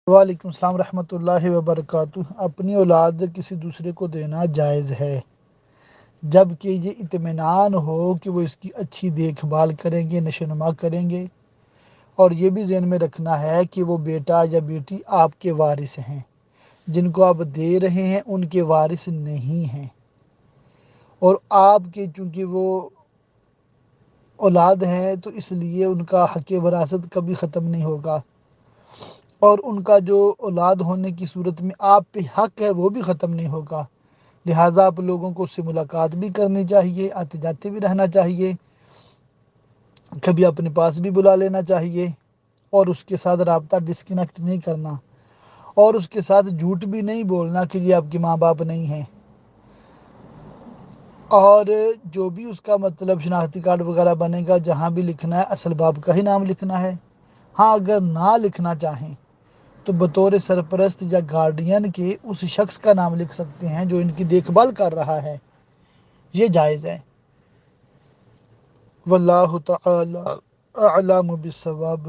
وعلیکم السلام ورحمۃ اللہ وبرکاتہ۔ اپنی اولاد کسی دوسرے کو دینا جائز ہے جب کہ یہ اطمینان ہو کہ وہ اس کی اچھی دیکھ بھال کریں گے، نشو نما کریں گے، اور یہ بھی ذہن میں رکھنا ہے کہ وہ بیٹا یا بیٹی آپ کے وارث ہیں، جن کو آپ دے رہے ہیں ان کے وارث نہیں ہیں، اور آپ کے چونکہ وہ اولاد ہیں تو اس لیے ان کا حق وراثت کبھی ختم نہیں ہوگا، اور ان کا جو اولاد ہونے کی صورت میں آپ پہ حق ہے وہ بھی ختم نہیں ہوگا۔ لہٰذا آپ لوگوں کو اس سے ملاقات بھی کرنی چاہیے، آتے جاتے بھی رہنا چاہیے، کبھی اپنے پاس بھی بلا لینا چاہیے، اور اس کے ساتھ رابطہ ڈسکنیکٹ نہیں کرنا، اور اس کے ساتھ جھوٹ بھی نہیں بولنا کہ یہ آپ کے ماں باپ نہیں ہیں، اور جو بھی اس کا مطلب شناختی کارڈ وغیرہ بنے گا جہاں بھی لکھنا ہے اصل باپ کا ہی نام لکھنا ہے۔ ہاں اگر نہ لکھنا چاہیں تو بطور سرپرست یا گارڈین کے اس شخص کا نام لکھ سکتے ہیں جو ان کی دیکھ بھال کر رہا ہے، یہ جائز ہے۔ واللہ تعالی اعلم بالصواب۔